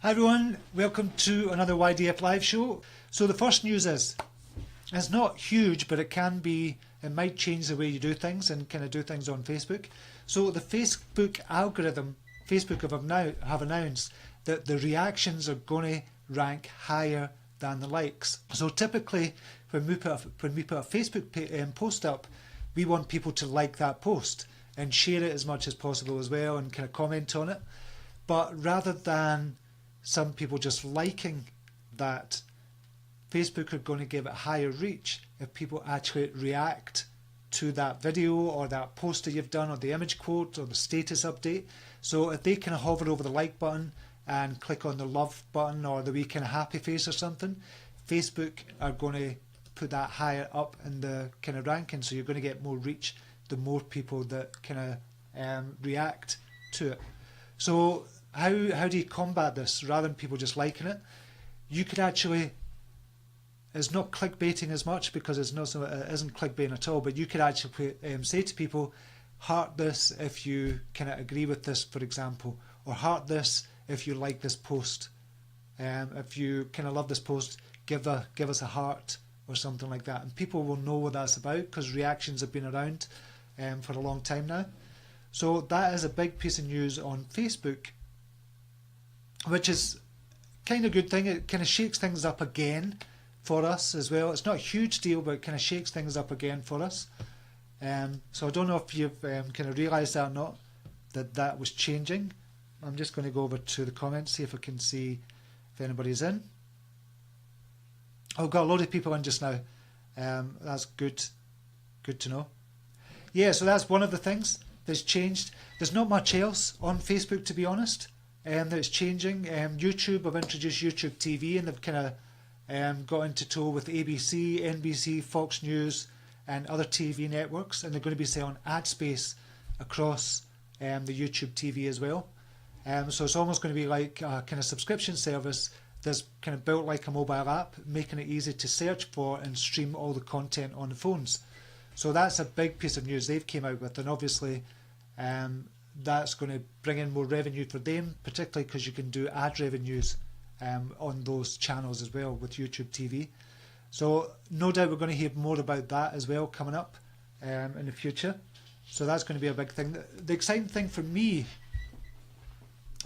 Hi everyone, welcome to another YDFLive show. So the first news is, it's not huge, but it might change the way you do things and kind of do things on Facebook. So the Facebook algorithm, Facebook have announced that the reactions are going to rank higher than the likes. So typically when we put a Facebook post up, we want people to like that post and share it as much as possible as well and kind of comment on it. But rather than some people just liking that, Facebook are going to give it higher reach if people actually react to that video or that post that you've done, or the image quote or the status update. So if they kind of hover over the like button and click on the love button or the wee kind of happy face or something, Facebook are going to put that higher up in the kind of ranking. So you're going to get more reach the more people that kind of react to it. So how do you combat this? Rather than people just liking it, you could actually, it's not clickbaiting as much because it isn't clickbaiting at all, but you could actually say to people, heart this if you kind of agree with this, for example, or heart this if you like this post. If you kind of love this post, give us a heart or something like that, and people will know what that's about because reactions have been around for a long time now. So that is a big piece of news on Facebook, which is kind of a good thing. It kind of shakes things up again for us as well. It's not a huge deal, but it kind of shakes things up again for us. So I don't know if you've kind of realised that or not, that was changing. I'm just going to go over to the comments, see if I can see if anybody's in. Oh, I've got a load of people in just now. That's good to know. Yeah, so that's one of the things that's changed. There's not much else on Facebook, to be honest, that's changing. YouTube have introduced YouTube TV, and they've kind of got into tow with ABC, NBC, Fox News and other TV networks, and they're going to be selling ad space across the YouTube TV as well. So it's almost going to be like a kind of subscription service that's kind of built like a mobile app, making it easy to search for and stream all the content on the phones. So that's a big piece of news they've came out with, and obviously that's going to bring in more revenue for them, particularly because you can do ad revenues on those channels as well with YouTube TV. So no doubt we're going to hear more about that as well coming up in the future. So that's going to be a big thing. The exciting thing for me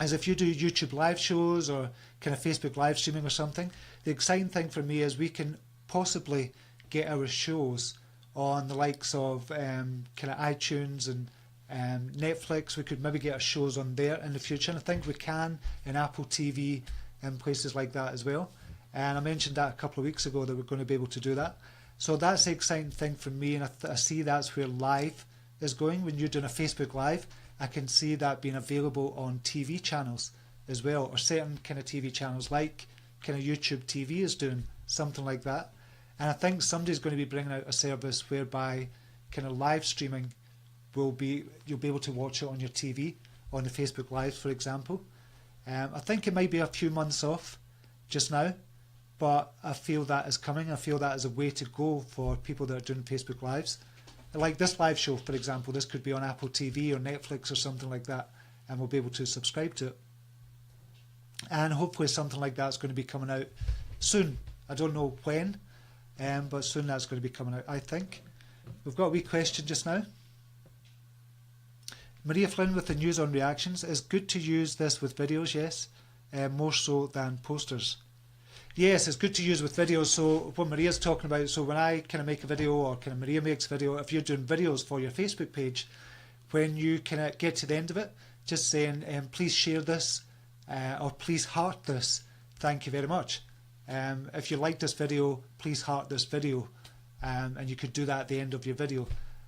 is if you do YouTube live shows or kind of Facebook live streaming or something, the exciting thing for me is we can possibly get our shows on the likes of kind of iTunes and Netflix. We could maybe get our shows on there in the future, and I think we can in Apple TV and places like that as well. And I mentioned that a couple of weeks ago that we're going to be able to do that. So that's the exciting thing for me, and I see that's where live is going. When you're doing a Facebook Live, I can see that being available on TV channels as well, or certain kind of TV channels like kind of YouTube TV is doing something like that. And I think somebody's going to be bringing out a service whereby kind of live streaming you'll be able to watch it on your TV on the Facebook Live, for example. I think it might be a few months off just now, but I feel that is coming. I feel that is a way to go for people that are doing Facebook Lives. Like this live show, for example, this could be on Apple TV or Netflix or something like that, and we'll be able to subscribe to it. And hopefully something like that's going to be coming out soon. I don't know when, but soon that's going to be coming out, I think. We've got a wee question just now. Maria Flynn with the news on reactions. Is good to use this with videos? Yes, more so than posters. Yes, it's good to use with videos. So what Maria's talking about, so when I kind of make a video, or kind of Maria makes a video, if you're doing videos for your Facebook page, when you kind of get to the end of it, just saying please share this or please heart this, thank you very much. If you like this video, please heart this video, and you could do that at the end of your video.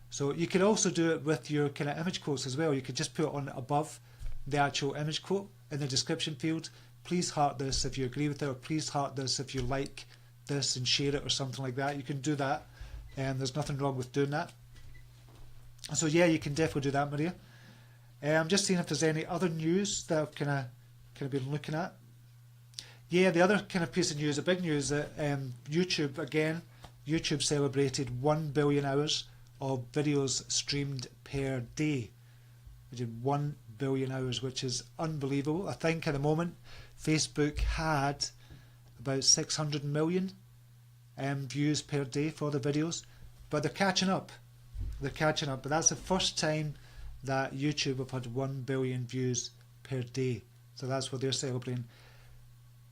So you could also do it with your kind of image quotes as well. You could just put it on above the actual image quote in the description field. Please heart this if you agree with it, or please heart this if you like this and share it or something like that. You can do that, and there's nothing wrong with doing that. So yeah, you can definitely do that, Maria. I'm just seeing if there's any other news that I've kind of been looking at. Yeah, the other kind of piece of news, a big news, that YouTube celebrated 1 billion hours of videos streamed per day. We did 1 billion hours, which is unbelievable. I think at the moment Facebook had about 600 million views per day for the videos, but they're catching up. They're catching up, but that's the first time that YouTube have had 1 billion views per day. So that's what they're celebrating.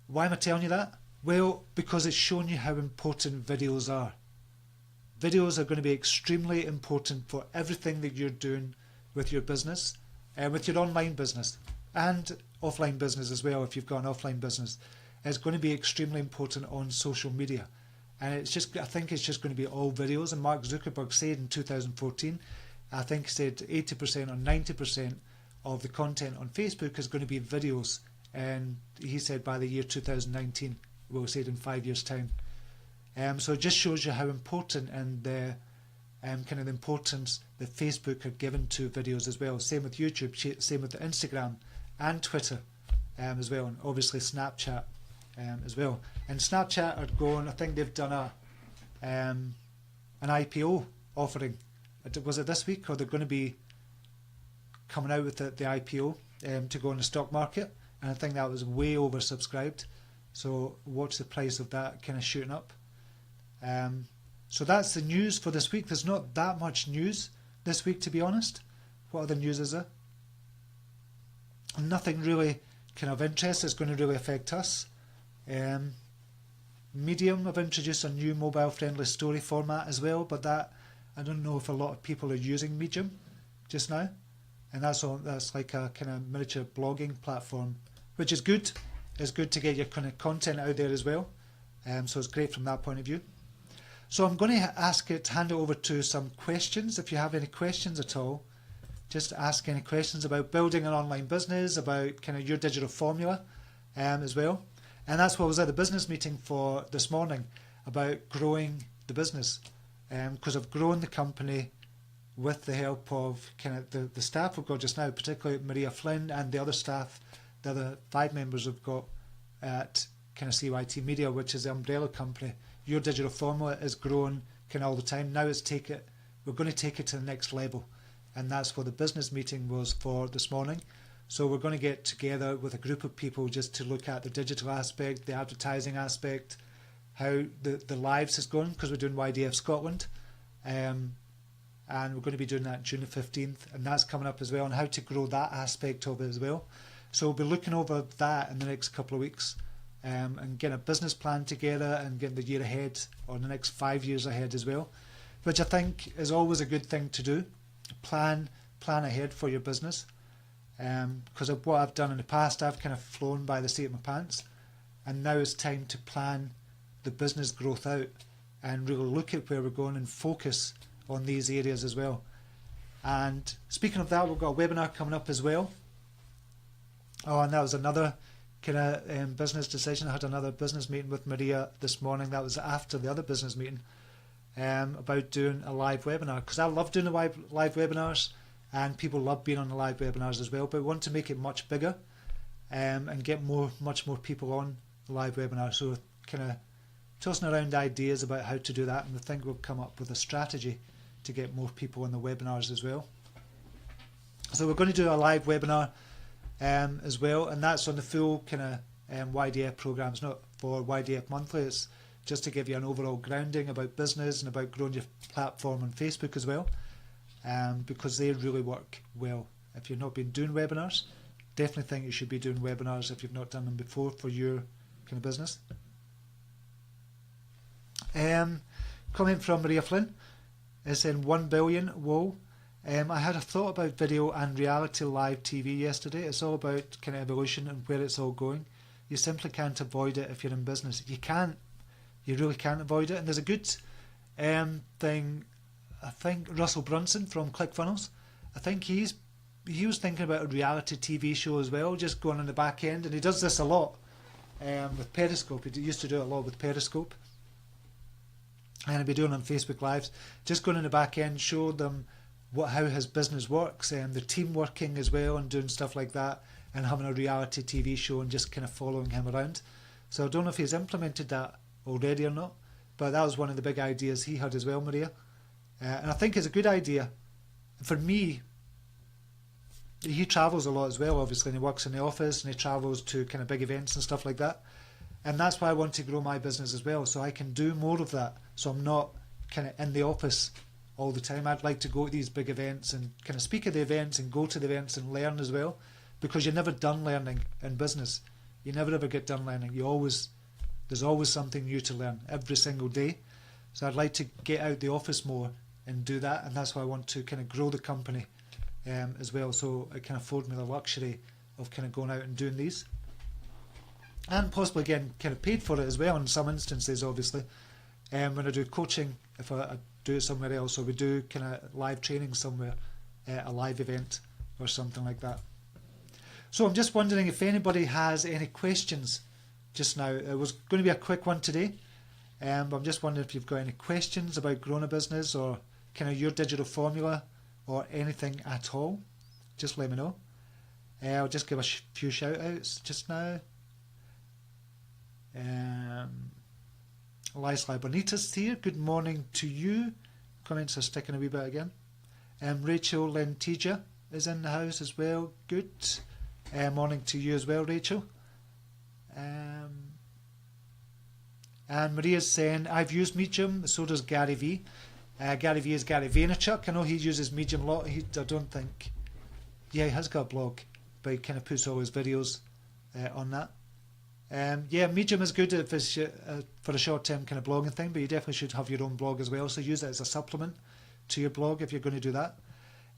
Why am I telling you that? Well, because it's showing you how important videos are. Videos are going to be extremely important for everything that you're doing with your business, and with your online business and offline business as well. If you've got an offline business, it's going to be extremely important on social media. And I think it's just going to be all videos. And Mark Zuckerberg said in 2014, I think he said 80% or 90% of the content on Facebook is going to be videos. And he said by the year 2019, we'll say it in 5 years' time. So it just shows you how important and the kind of the importance that Facebook are given to videos as well. Same with YouTube, same with Instagram and Twitter as well, and obviously Snapchat as well. And Snapchat are going, I think they've done an IPO offering. Was it this week, or they're going to be coming out with the IPO to go on the stock market? And I think that was way oversubscribed. So watch the price of that kind of shooting up. So that's the news for this week. There's not that much news this week, to be honest. What other news is there? Nothing really kind of interest that's going to really affect us. Medium have introduced a new mobile-friendly story format as well, but that I don't know if a lot of people are using Medium just now. And that's like a kind of miniature blogging platform, which is good. It's good to get your kind of content out there as well. So it's great from that point of view. So I'm going to hand it over to some questions. If you have any questions at all, just ask any questions about building an online business, about kind of your digital formula as well. And that's what was at the business meeting for this morning, about growing the business. Because I've grown the company with the help of kind of the staff we've got just now, particularly Maria Flynn and the other staff, the other 5 members we've got at kind of CYT Media, which is the umbrella company. Your digital formula is growing kind of all the time. Now we're going to take it to the next level, and that's what the business meeting was for this morning. So we're going to get together with a group of people just to look at the digital aspect, the advertising aspect, how the lives is going, because we're doing YDF Scotland, and we're going to be doing that June the 15th, and that's coming up as well, and how to grow that aspect of it as well. So we'll be looking over that in the next couple of weeks. And getting a business plan together and getting the year ahead, or the next 5 years ahead as well, which I think is always a good thing to do. Plan ahead for your business, because of what I've done in the past, I've kind of flown by the seat of my pants, and now it's time to plan the business growth out and really look at where we're going and focus on these areas as well. And speaking of that, we've got a webinar coming up as well. Oh, and that was another kind of business decision. I had another business meeting with Maria this morning. That was after the other business meeting, about doing a live webinar, because I love doing the live webinars, and people love being on the live webinars as well, but we want to make it much bigger and get much more people on the live webinar. So kind of tossing around ideas about how to do that, and I think we'll come up with a strategy to get more people on the webinars as well. So we're going to do a live webinar as well, and that's on the full kind of YDF programs, not for YDF monthly. It's just to give you an overall grounding about business and about growing your platform on Facebook as well, because they really work well. If you've not been doing webinars, definitely think you should be doing webinars if you've not done them before for your kind of business. Comment from Maria Flynn is saying 1 billion, whoa. I had a thought about video and reality live TV yesterday. It's all about kind of evolution and where it's all going. You simply can't avoid it if you're in business. You really can't avoid it. And there's a good thing, I think Russell Brunson from ClickFunnels, I think he was thinking about a reality TV show as well, just going on the back end, and he does this a lot with Periscope. He used to do it a lot with Periscope, and he'd be doing it on Facebook Lives, just going on the back end, show them how his business works, and the team working as well, and doing stuff like that, and having a reality TV show and just kind of following him around. So I don't know if he's implemented that already or not, but that was one of the big ideas he had as well, Maria. And I think it's a good idea. For me, he travels a lot as well, obviously, and he works in the office and he travels to kind of big events and stuff like that. And that's why I want to grow my business as well, so I can do more of that. So I'm not kind of in the office all the time. I'd like to go to these big events and kind of speak at the events and go to the events and learn as well, because you're never done learning in business. You never ever get done learning. There's always something new to learn every single day. So I'd like to get out the office more and do that, and that's why I want to kind of grow the company as well, so it can afford me the luxury of kind of going out and doing these, and possibly getting kind of paid for it as well in some instances, obviously. When I do coaching, if I do it somewhere else, or we do kind of live training somewhere, a live event or something like that. So I'm just wondering if anybody has any questions just now. It was going to be a quick one today, but I'm just wondering if you've got any questions about growing a business or kind of your digital formula or anything at all. Just let me know. I'll just give a few shout outs just now. Liza Bonitas here, good morning to you. Comments are sticking a wee bit again. Rachel Lentija is in the house as well, good. Morning to you as well, Rachel. And Maria's saying, I've used Medium, so does Gary V. Gary V is Gary Vaynerchuk. I know he uses Medium a lot. I don't think... Yeah, he has got a blog, but he kind of puts all his videos on that. Yeah, Medium is good if it's for a short-term kind of blogging thing, but you definitely should have your own blog as well, so use it as a supplement to your blog if you're going to do that.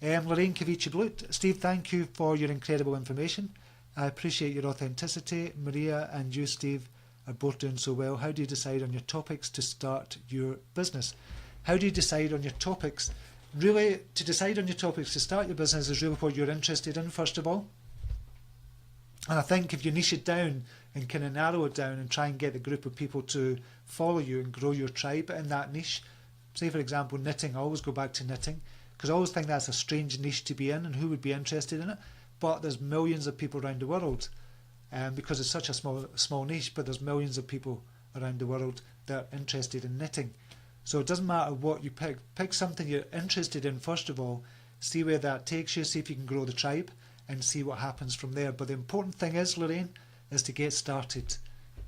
Lorraine Kavici Blut, Steve, thank you for your incredible information. I appreciate your authenticity. Maria and you, Steve, are both doing so well. How do you decide on your topics to start your business? How do you decide on your topics? Really, to decide on your topics to start your business is really what you're interested in, first of all. And I think if you niche it down and kind of narrow it down and try and get a group of people to follow you and grow your tribe in that niche, say for example knitting, I always go back to knitting, because I always think that's a strange niche to be in and who would be interested in it, but there's millions of people around the world, because it's such a small niche, but there's millions of people around the world that are interested in knitting. So it doesn't matter what you pick something you're interested in first of all, see where that takes you, see if you can grow the tribe and see what happens from there. But the important thing is, Lorraine, is to get started.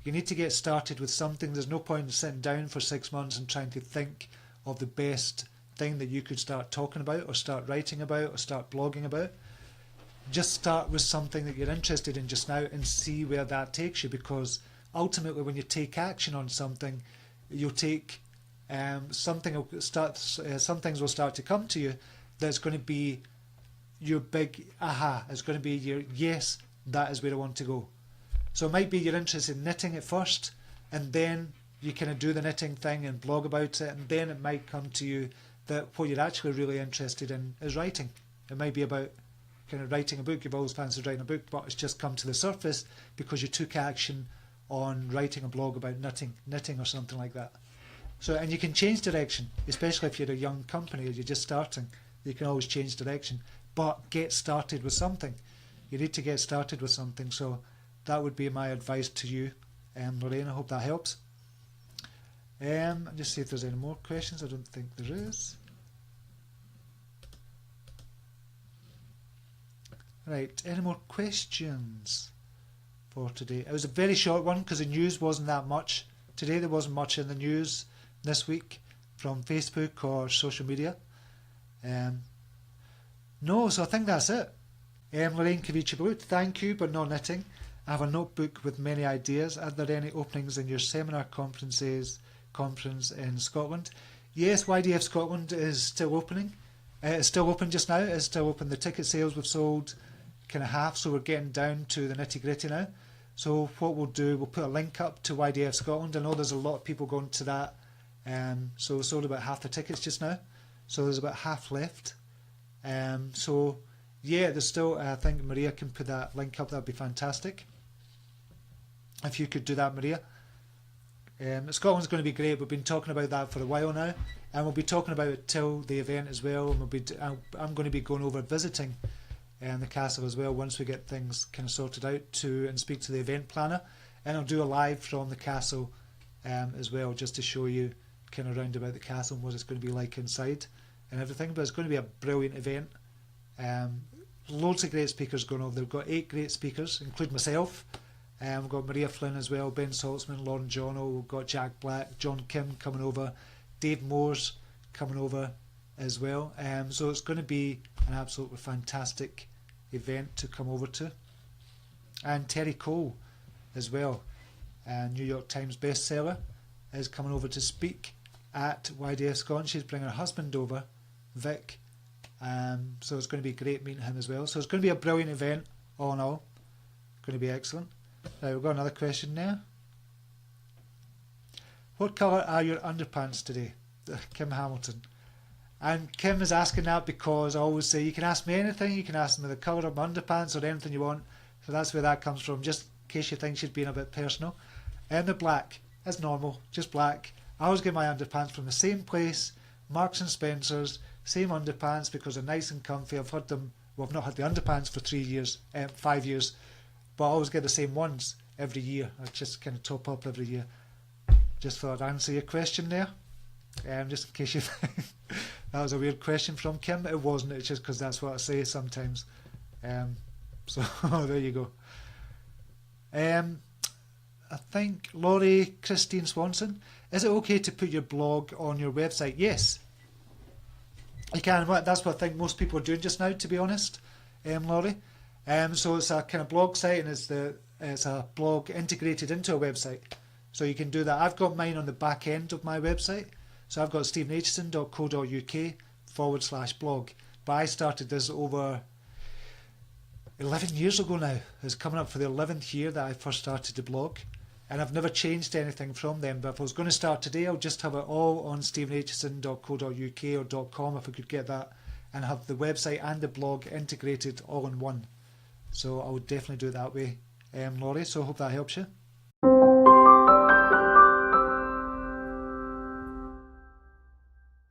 You need to get started with something. There's no point in sitting down for 6 months and trying to think of the best thing that you could start talking about or start writing about or start blogging about. Just start with something that you're interested in just now and see where that takes you, because ultimately when you take action on something, you'll take some things will start to come to you that's going to be your big aha. It's going to be your yes, that is where I want to go. So it might be you're interested in knitting at first, and then you kind of do the knitting thing and blog about it, and then it might come to you that what you're actually really interested in is writing. It might be about kind of writing a book. You've always fancied writing a book, but it's just come to the surface because you took action on writing a blog about knitting or something like that. So, and you can change direction, especially if you're a young company or you're just starting. You can always change direction, but get started with something. You need to get started with something. So that would be my advice to you, Lorraine. I hope that helps. Just see if there's any more questions. I don't think there is. Right, any more questions for today? It was a very short one because the news wasn't that much. Today there wasn't much in the news this week from Facebook or social media. No, so I think that's it. Lorraine Kavici, thank you, but no knitting. I have a notebook with many ideas. Are there any openings in your seminar conference in Scotland? Yes, YDF Scotland is still opening. It's still open just now. It's still open. The ticket sales we've sold kind of half, so we're getting down to the nitty gritty now. So what we'll do, we'll put a link up to YDF Scotland. I know there's a lot of people going to that. So we sold about half the tickets just now. So there's about half left. So yeah, there's still, I think Maria can put that link up. That'd be fantastic if you could do that, Maria. Scotland's going to be great. We've been talking about that for a while now, and we'll be talking about it till the event as well. And I'm going to be going over visiting the castle as well once we get things kind of sorted out and speak to the event planner, and I'll do a live from the castle as well, just to show you kind of round about the castle and what it's going to be like inside and everything. But it's going to be a brilliant event. loads of great speakers going over. They've got 8 great speakers, including myself. We've got Maria Flynn as well, Ben Saltzman, Lauren Jono, we've got Jack Black, John Kim coming over, Dave Moores coming over as well. So it's going to be an absolutely fantastic event to come over to. And Terry Cole as well, New York Times bestseller, is coming over to speak at YDF Scotland. She's bringing her husband over, Vic. So it's going to be great meeting him as well. So it's going to be a brilliant event, all in all. Going to be excellent. Now we've got another question now. What colour are your underpants today? Kim Hamilton. And Kim is asking that because I always say you can ask me anything. You can ask me the colour of my underpants or anything you want. So that's where that comes from, just in case you think she's being a bit personal. And the black, as normal, just black. I always get my underpants from the same place, Marks and Spencer's, same underpants because they're nice and comfy. I've had them, well, I've not had the underpants for 5 years, but I always get the same ones every year. I just kind of top up every year. Just thought I'd answer your question there, just in case you think that was a weird question from Kim. It wasn't, it's just because that's what I say sometimes. So there you go. I think Laurie Christine Swanson, is it okay to put your blog on your website? Yes, you can. That's what I think most people are doing just now, to be honest, Laurie. So it's a kind of blog site, and it's a blog integrated into a website. So you can do that. I've got mine on the back end of my website. So I've got stephenaitchison.co.uk/blog. But I started this over 11 years ago now. It's coming up for the 11th year that I first started the blog. And I've never changed anything from them. But if I was going to start today, I'll just have it all on stephenaitchison.co.uk or .com if I could get that. And have the website and the blog integrated all in one. So I would definitely do it that way, Laurie. So I hope that helps you.